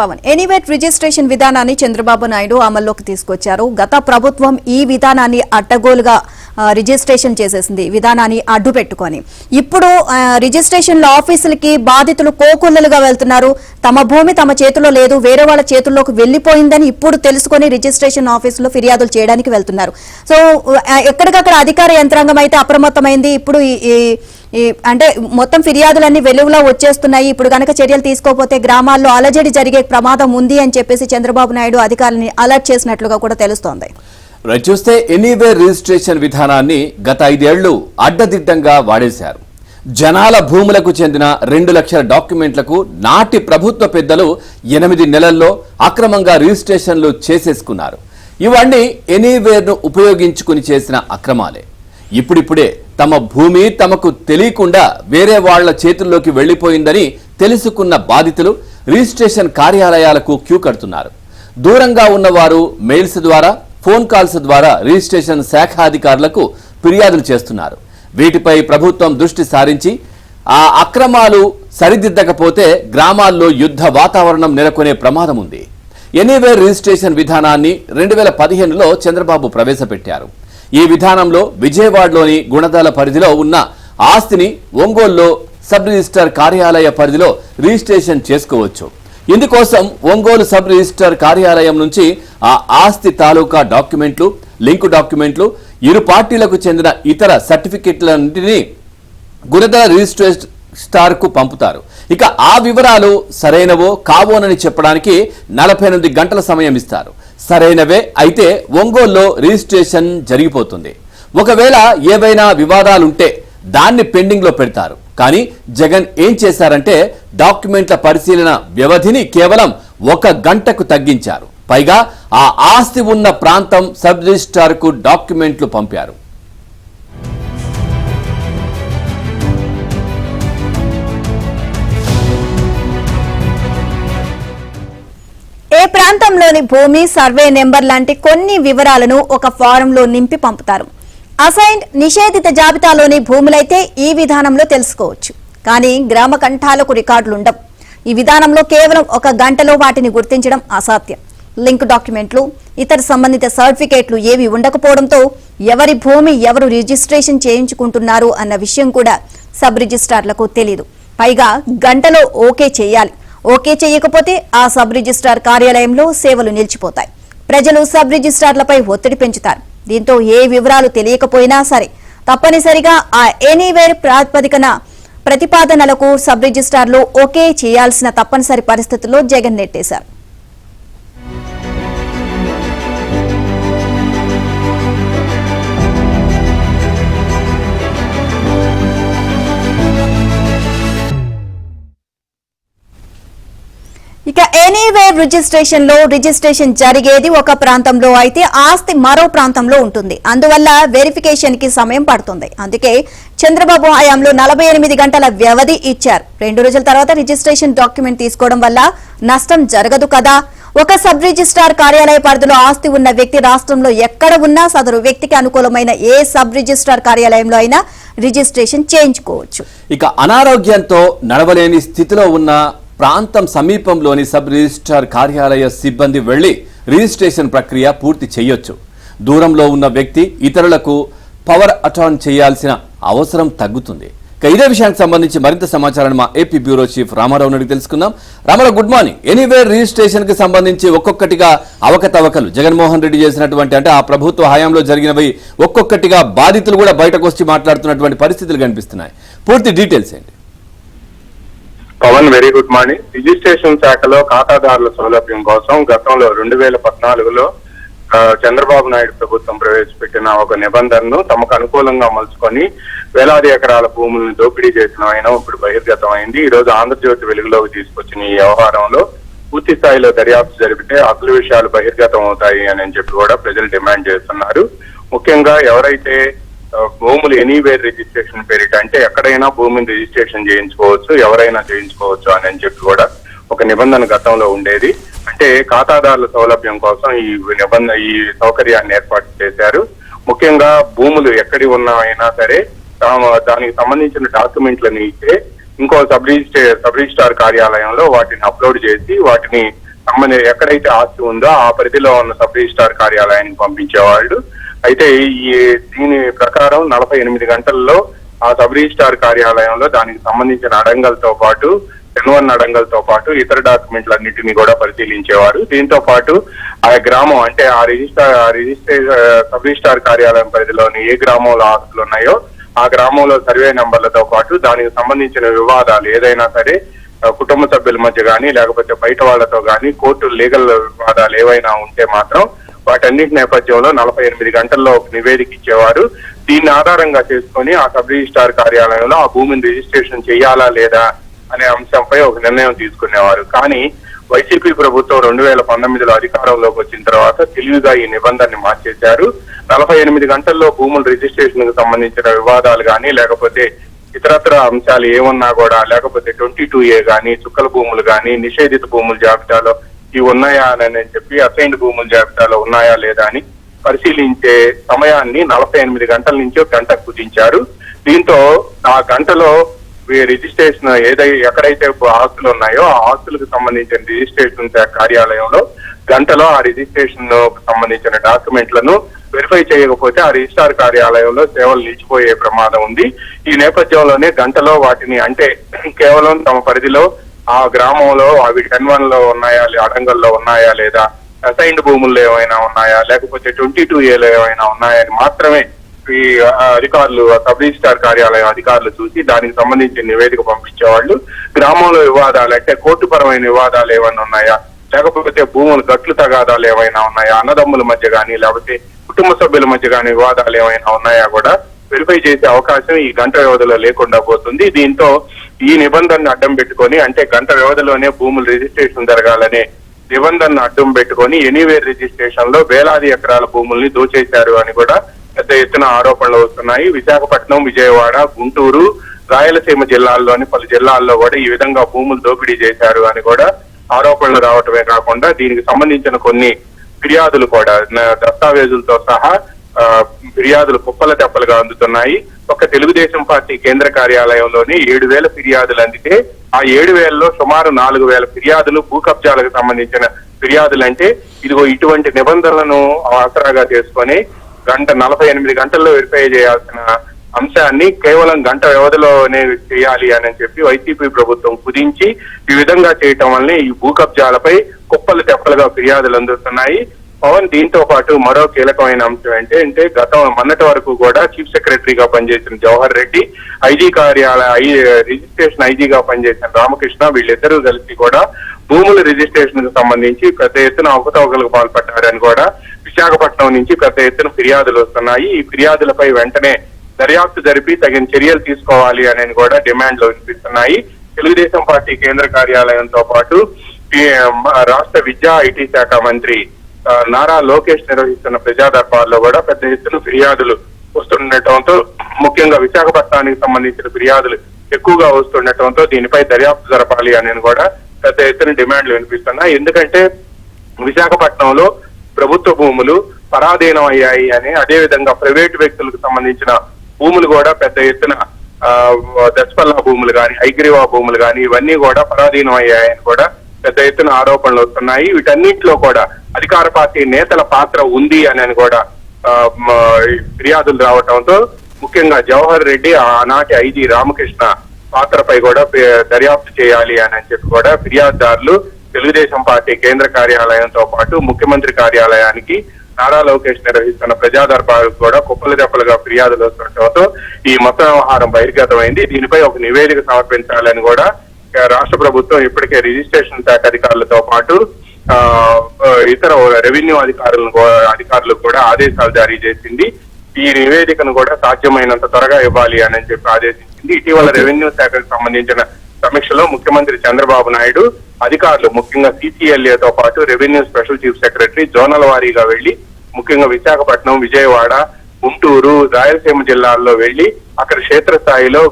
Pawan ఎనీవేట్ registration విధానాన్ని చంద్రబాబు నాయుడు అమల్లోకి తీసుకొచ్చారు. గత ప్రభుత్వం ఈ విధానాన్ని అడ్డగోలుగా రిజిస్ట్రేషన్ చేసేసింది, విధానాన్ని అడ్డు పెట్టుకొని. ఇప్పుడు రిజిస్ట్రేషన్ ఆఫీసులకి బాధితులు కోకొల్లలుగా వెళ్తున్నారు. తమ భూమి తమ చేతిలో లేదు, వేరే వాళ్ళ చేతుల్లోకి వెళ్లిపోయిందని ఇప్పుడు తెలుసుకొని రిజిస్ట్రేషన్ ఆఫీసులో ఫిర్యాదులు చేయడానికి వెళ్తున్నారు. సో ఎక్కడికక్కడ అధికార యంత్రాంగం అయితే అప్రమత్తమైంది. ఇప్పుడు అంటే మొత్తం ఫిర్యాదులన్నీ వెలుగులో వచ్చేస్తున్నాయి. ఇప్పుడు గనక చర్యలు తీసుకోకపోతే గ్రామాల్లో అలజడి జరిగే ప్రమాదం ఉంది అని చెప్పేసి చంద్రబాబు నాయుడు అధికారులని అలర్ట్ చేసినట్లుగా కూడా తెలుస్తోంది. చూస్తే ఎనీవే రిజిస్ట్రేషన్ విధానాన్ని గత 5 ఏళ్లు అడ్డదిడ్డంగా వాడేశారు. జనాల భూములకు చెందిన 2 లక్షల డాక్యుమెంట్లకు నాటి ప్రభుత్వ పెద్దలు 8 నెలల్లో అక్రమంగా రిజిస్ట్రేషన్లు చేసేసుకున్నారు. ఇవన్నీ ఎనీవేర్ను ఉపయోగించుకుని చేసిన అక్రమాలే. ఇప్పుడిప్పుడే తమ భూమి తమకు తెలియకుండా వేరే వాళ్ల చేతుల్లోకి వెళ్లిపోయిందని తెలుసుకున్న బాధితులు రిజిస్ట్రేషన్ కార్యాలయాలకు క్యూ కడుతున్నారు. దూరంగా ఉన్నవారు మెయిల్స్ ద్వారా, ఫోన్ కాల్స్ ద్వారా రిజిస్ట్రేషన్ శాఖ అధికారులకు ఫిర్యాదులు చేస్తున్నారు. వీటిపై ప్రభుత్వం దృష్టి సారించి ఆ అక్రమాలు సరిదిద్దకపోతే గ్రామాల్లో యుద్ధ వాతావరణం నెలకొనే ప్రమాదం ఉంది. ఎనీవే రిజిస్ట్రేషన్ విధానాన్ని 2015లో చంద్రబాబు ప్రవేశపెట్టారు. ఈ విధానంలో విజయవాడలోని గుణదల పరిధిలో ఉన్న ఆస్తిని ఒంగోలులో సబ్ రిజిస్టర్ కార్యాలయ పరిధిలో రిజిస్ట్రేషన్ చేసుకోవచ్చు. ఇందుకోసం ఒంగోలు సబ్ రిజిస్టర్ కార్యాలయం నుంచి ఆ ఆస్తి తాలూకా డాక్యుమెంట్లు, లింకు డాక్యుమెంట్లు, ఇరు పార్టీలకు చెందిన ఇతర సర్టిఫికెట్లన్నింటినీ గుణదల రిజిస్ట్రార్ కు పంపుతారు. ఇక ఆ వివరాలు సరైనవో కావోనని చెప్పడానికి 48 గంటల సమయం ఇస్తారు. సరైనవే అయితే ఒంగోలులో రిజిస్ట్రేషన్ జరిగిపోతుంది. ఒకవేళ ఏవైనా వివాదాలుంటే దాన్ని పెండింగ్ లో పెడతారు. కానీ జగన్ ఏం చేశారంటే డాక్యుమెంట్ల పరిశీలన వ్యవధిని కేవలం 1 గంటకు తగ్గించారు. పైగా ఆ ఆస్తి ఉన్న ప్రాంతం సబ్ రిజిస్ట్రార్ కు డాక్యుమెంట్లు పంపారు. ఏ ప్రాంతంలోని భూమి, సర్వే నెంబర్ లాంటి కొన్ని వివరాలను ఒక ఫారంలో నింపి పంపుతారు. అసైన్డ్, నిషేధిత జాబితాలోని భూములైతే ఈ విధానంలో తెలుసుకోవచ్చు. కానీ గ్రామ కంఠాలకు రికార్డులుండవు. ఈ విధానంలో కేవలం 1 గంటలో వాటిని గుర్తించడం అసాధ్యం. లింక్ డాక్యుమెంట్లు, ఇతర సంబంధిత సర్టిఫికేట్లు ఏవి ఉండకపోవడంతో ఎవరి భూమి ఎవరు రిజిస్ట్రేషన్ చేయించుకుంటున్నారు అన్న విషయం కూడా సబ్ రిజిస్ట్రార్లకు తెలియదు. పైగా గంటలో ఓకే చేయాలి. ఓకే చేయకపోతే ఆ సబ్ రిజిస్ట్రార్ కార్యాలయంలో సేవలు నిలిచిపోతాయి. ప్రజలు సబ్ రిజిస్ట్రార్లపై ఒత్తిడి పెంచుతారు. దీంతో ఏ వివరాలు తెలియకపోయినా సరే తప్పనిసరిగా ఆ ఎనీవేర్ ప్రతిపాదనలకు సబ్ రిజిస్ట్రార్లు ఓకే చేయాల్సిన తప్పనిసరి పరిస్థితుల్లో జగన్ నెట్టేశారు. ఇక ఎనీవేర్ రిజిస్ట్రేషన్ జరిగేది ఒక ప్రాంతంలో అయితే ఆస్తి మరో ప్రాంతంలో ఉంటుంది. అందువల్ల వెరిఫికేషన్ కి సమయం పడుతుంది. అందుకే చంద్రబాబు హయాంలో 48 గంటల వ్యవధి ఇచ్చారు. 2 రోజుల తర్వాత రిజిస్ట్రేషన్ డాక్యుమెంట్ తీసుకోవడం వల్ల నష్టం జరగదు కదా. ఒక సబ్ రిజిస్ట్రార్ కార్యాలయ పరిధిలో ఆస్తి ఉన్న వ్యక్తి రాష్ట్రంలో ఎక్కడ ఉన్నా సదరు వ్యక్తికి అనుకూలమైన ఏ సబ్ రిజిస్ట్రార్ కార్యాలయంలో అయినా రిజిస్ట్రేషన్ చేయించుకోవచ్చు. ఇక అనారోగ్యంతో నడవలేని స్థితిలో ఉన్న ప్రాంతం సమీపంలోని సబ్ రిజిస్ట్రార్ కార్యాలయ సిబ్బంది వెళ్లి రిజిస్ట్రేషన్ ప్రక్రియ పూర్తి చేయొచ్చు. దూరంలో ఉన్న వ్యక్తి ఇతరులకు పవర్ అటాన్ చేయాల్సిన అవసరం తగ్గుతుంది. ఇదే విషయానికి సంబంధించి మరింత సమాచారాన్ని మా ఏపీ బ్యూరో చీఫ్ రామారావు అడిగి తెలుసుకుందాం. Ramarao, good morning. Anyway registration కి సంబంధించి ఒక్కొక్కటిగా అవకతవకలు జగన్మోహన్ రెడ్డి చేసినటువంటి, అంటే ఆ ప్రభుత్వ హయాంలో జరిగినవి ఒక్కొక్కటిగా బాధితులు కూడా బయటకు వచ్చి మాట్లాడుతున్నటువంటి పరిస్థితులు కనిపిస్తున్నాయి. పూర్తి డీటెయిల్స్ ఏంటి? Pavan, very good morning. Registration శాఖలో ఖాతాదారుల సౌలభ్యం కోసం గతంలో 2014లో చంద్రబాబు నాయుడు ప్రభుత్వం ప్రవేశపెట్టిన ఒక నిబంధనను తమకు అనుకూలంగా మలుచుకొని వేలాది ఎకరాల భూములను దోపిడీ చేసిన ఆయన ఇప్పుడు బహిర్గతం అయింది. ఈ రోజు ఆంధ్రజ్యోతి వెలుగులోకి తీసుకొచ్చిన ఈ వ్యవహారంలో పూర్తి స్థాయిలో దర్యాప్తు జరిపితే అసలు విషయాలు బహిర్గతం అవుతాయి అని చెప్పి కూడా ప్రజలు డిమాండ్ చేస్తున్నారు. ముఖ్యంగా ఎవరైతే భూములు ఎనీవేర్ రిజిస్ట్రేషన్ పేరిట, అంటే ఎక్కడైనా భూమిని రిజిస్ట్రేషన్ చేయించుకోవచ్చు, ఎవరైనా చేయించుకోవచ్చు అని చెప్పి కూడా ఒక నిబంధన గతంలో ఉండేది. అంటే ఖాతాదారుల సౌలభ్యం కోసం ఈ సౌకర్యాన్ని ఏర్పాటు చేశారు. ముఖ్యంగా భూములు ఎక్కడి ఉన్నా అయినా సరే దానికి సంబంధించిన డాక్యుమెంట్లను ఇచ్చే ఇంకో సబ్ రిజిస్ట్రార్ కార్యాలయంలో వాటిని అప్లోడ్ చేసి వాటిని ఎక్కడైతే ఆస్తి ఉందో ఆ పరిధిలో ఉన్న సబ్ రిజిస్ట్రార్ కార్యాలయానికి పంపించేవాళ్ళు. అయితే దీని ప్రకారం 48 గంటల్లో ఆ సబ్ రిజిస్ట్రార్ కార్యాలయంలో దానికి సంబంధించిన అడంగల్తో పాటు N1 అడంగల్తో పాటు ఇతర డాక్యుమెంట్లన్నింటినీ కూడా పరిశీలించేవారు. దీంతో పాటు ఆ గ్రామం అంటే ఆ సబ్ రిజిస్ట్రార్ కార్యాలయం పరిధిలోని ఏ గ్రామంలో ఆస్తులు ఉన్నాయో ఆ గ్రామంలో సర్వే నెంబర్లతో పాటు దానికి సంబంధించిన వివాదాలు ఏదైనా సరే కుటుంబ సభ్యుల మధ్య కానీ లేకపోతే బయట వాళ్లతో కానీ కోర్టు లీగల్ వివాదాలు ఏవైనా ఉంటే మాత్రం వాటన్నిటి నేపథ్యంలో 48 గంటల్లో ఒక నివేదిక ఇచ్చేవారు. దీన్ని ఆధారంగా చేసుకొని ఆ సబ్ రిజిస్ట్రార్ కార్యాలయంలో ఆ భూమిని రిజిస్ట్రేషన్ చేయాలా లేదా అనే అంశంపై ఒక నిర్ణయం తీసుకునేవారు. కానీ వైసీపీ ప్రభుత్వం 2019లో అధికారంలోకి వచ్చిన తర్వాత తెలివిగా ఈ నిబంధనని మార్చేశారు. 48 గంటల్లో భూముల రిజిస్ట్రేషన్ కు సంబంధించిన వివాదాలు కానీ లేకపోతే ఇతరత్ర అంశాలు ఏమన్నా కూడా లేకపోతే 22A కానీ చుక్కల భూములు కానీ నిషేధిత భూముల జాబితాలో ఇవి ఉన్నాయా అని చెప్పి అసైన్డ్ భూముల జాబితాలో ఉన్నాయా లేదా అని పరిశీలించే సమయాన్ని 48 గంటల నుంచి ఒక గంట కుదించారు. దీంతో ఆ గంటలో రిజిస్ట్రేషన్ ఎక్కడైతే ఆస్తులు ఉన్నాయో ఆ ఆస్తులకు సంబంధించిన రిజిస్ట్రేషన్ కార్యాలయంలో గంటలో ఆ రిజిస్ట్రేషన్ సంబంధించిన డాక్యుమెంట్లను వెరిఫై చేయకపోతే ఆ రిజిస్ట్రార్ కార్యాలయంలో సేవలు నిలిచిపోయే ప్రమాదం ఉంది. ఈ నేపథ్యంలోనే గంటలో వాటిని అంటే కేవలం తమ పరిధిలో ఆ గ్రామంలో అవి N1 లో ఉన్నాయా అడంగల్లో ఉన్నాయా లేదా అసైన్డ్ భూముల్లో ఏమైనా ఉన్నాయా లేకపోతే 22A ఏమైనా ఉన్నాయా అని మాత్రమే ఈ అధికారులు సబ్ రిజిస్ట్రార్ కార్యాలయం అధికారులు చూసి దానికి సంబంధించిన నివేదిక పంపించేవాళ్ళు. గ్రామంలో వివాదాలు అంటే కోర్టుపరమైన వివాదాలు ఏమైనా ఉన్నాయా లేకపోతే భూములు గట్లు తగాదాలు ఏమైనా ఉన్నాయా అన్నదమ్ముల మధ్య కానీ లేకపోతే కుటుంబ సభ్యుల మధ్య కానీ వివాదాలు ఏమైనా ఉన్నాయా కూడా వెరిఫై చేసే అవకాశం ఈ గంట వ్యవధిలో లేకుండా పోతుంది. దీంతో ఈ నిబంధనను అడ్డం పెట్టుకొని అంటే గంట వ్యవధిలోనే భూముల రిజిస్ట్రేషన్ జరగాలనే నిబంధనను అడ్డం పెట్టుకొని ఎనీవేర్ రిజిస్ట్రేషన్ లో వేలాది ఎకరాల భూముల్ని దోచేశారు అని కూడా పెద్ద ఎత్తున ఆరోపణలు వస్తున్నాయి. విశాఖపట్నం, విజయవాడ, గుంటూరు, రాయలసీమ జిల్లాల్లోని పలు జిల్లాల్లో కూడా ఈ విధంగా భూములు దోపిడీ చేశారు అని కూడా ఆరోపణలు రావటమే కాకుండా దీనికి సంబంధించిన కొన్ని ఫిర్యాదులు కూడా దస్తావేజులతో సహా ఫిర్యాదులు కుప్పల తెప్పలుగా అందుతున్నాయి. ఒక తెలుగుదేశం పార్టీ కేంద్ర కార్యాలయంలోని 7,000 ఫిర్యాదులు అందితే ఆ 7,000లో సుమారు 4,000 ఫిర్యాదులు భూ కబ్జాలకు సంబంధించిన ఫిర్యాదులు. అంటే ఇదిగో ఇటువంటి నిబంధనలను ఆసరాగా చేసుకొని 48 గంటల్లో వెరిఫై చేయాల్సిన అంశాన్ని కేవలం గంట వ్యవధిలోనే చేయాలి అని చెప్పి వైసీపీ ప్రభుత్వం కుదించి ఈ విధంగా చేయటం వల్లనే ఈ భూ కబ్జాలపై కుప్పలు తెప్పలుగా ఫిర్యాదులు అందుతున్నాయి. పవన్ దీంతో పాటు మరో కీలకమైన అంశం అంటే మొన్నటి వరకు కూడా చీఫ్ సెక్రటరీగా పనిచేసిన జవహర్ రెడ్డి, ఐజీ రిజిస్ట్రేషన్ ఐజీగా పనిచేసిన రామకృష్ణ వీళ్ళిద్దరూ కలిసి కూడా భూముల రిజిస్ట్రేషన్ కు సంబంధించి పెద్ద ఎత్తున అవకతవకలకు పాల్పడ్డారని కూడా విశాఖపట్నం నుంచి పెద్ద ఎత్తున ఫిర్యాదులు వస్తున్నాయి. ఈ ఫిర్యాదులపై వెంటనే దర్యాప్తు జరిపి తగిన చర్యలు తీసుకోవాలి అని కూడా డిమాండ్లు వినిపిస్తున్నాయి. తెలుగుదేశం పార్టీ కేంద్ర కార్యాలయంతో పాటు రాష్ట్ర విద్యా ఐటీ శాఖ మంత్రి నారా లోకేష్ నిర్వహిస్తున్న ప్రజా దర్బార్లో కూడా పెద్ద ఎత్తున ఫిర్యాదులు వస్తుండటంతో ముఖ్యంగా విశాఖపట్నానికి సంబంధించిన ఫిర్యాదులు ఎక్కువగా వస్తుండటంతో దీనిపై దర్యాప్తు జరపాలి అని కూడా పెద్ద ఎత్తున డిమాండ్లు వినిపిస్తున్నాయి. ఎందుకంటే విశాఖపట్నంలో ప్రభుత్వ భూములు పరాధీనం అయ్యాయి అని అదేవిధంగా ప్రైవేటు వ్యక్తులకు సంబంధించిన భూములు కూడా పెద్ద ఎత్తున దశపల్లా భూములు కానీ హైగ్రీవా భూములు కానీ ఇవన్నీ కూడా పరాధీనం అయ్యాయని కూడా పెద్ద ఎత్తున ఆరోపణలు వస్తున్నాయి. వీటన్నిటిలో కూడా అధికార పార్టీ నేతల పాత్ర ఉంది అని కూడా ఫిర్యాదులు రావటంతో ముఖ్యంగా జవహర్ రెడ్డి ఆనాటి ఐజీ రామకృష్ణ పాత్రపై కూడా దర్యాప్తు చేయాలి అని చెప్పి కూడా ఫిర్యాదుదారులు తెలుగుదేశం పార్టీ కేంద్ర కార్యాలయంతో పాటు ముఖ్యమంత్రి కార్యాలయానికి నారా లోకేష్ నిర్వహిస్తున్న ప్రజా దర్బారు కూడా కుప్పలు తెప్పలుగా ఫిర్యాదులు వస్తుండటంతో ఈ మొత్తం వ్యవహారం బహిర్గతమైంది. దీనిపై ఒక నివేదిక సమర్పించాలని కూడా రాష్ట్ర ప్రభుత్వం ఇప్పటికే రిజిస్ట్రేషన్ శాఖ అధికారులతో పాటు ఇతర రెవెన్యూ అధికారులకు కూడా ఆదేశాలు జారీ చేసింది. ఈ నివేదికను కూడా సాధ్యమైనంత త్వరగా ఇవ్వాలి అని చెప్పి ఆదేశించింది. ఇటీవల రెవెన్యూ శాఖకు సంబంధించిన సమీక్షలో ముఖ్యమంత్రి చంద్రబాబు నాయుడు అధికారులు ముఖ్యంగా CCLAతో పాటు revenue special chief secretary zonal వారీగా వెళ్లి ముఖ్యంగా విశాఖపట్నం, విజయవాడ, గుంటూరు, రాయలసీమ జిల్లాల్లో వెళ్లి అక్కడ క్షేత్రస్థాయిలో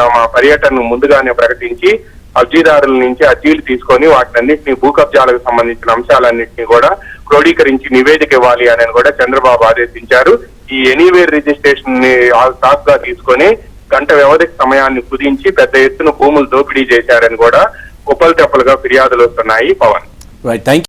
తమ పర్యటనను ముందుగానే ప్రకటించి అర్జీదారుల నుంచి అర్జీలు తీసుకొని వాటినన్నింటినీ భూ కబ్జాలకు సంబంధించిన అంశాలన్నింటినీ కూడా క్రోడీకరించి నివేదిక ఇవ్వాలి అని కూడా చంద్రబాబు ఆదేశించారు. ఈ ఎనీవేర్ రిజిస్ట్రేషన్ ని సాకుగా తీసుకొని గంట వ్యవధికి సమయాన్ని కుదించి పెద్ద ఎత్తున భూములు దోపిడీ చేశారని కూడా కుప్పలు తెప్పలుగా ఫిర్యాదులు వస్తున్నాయి. పవన్.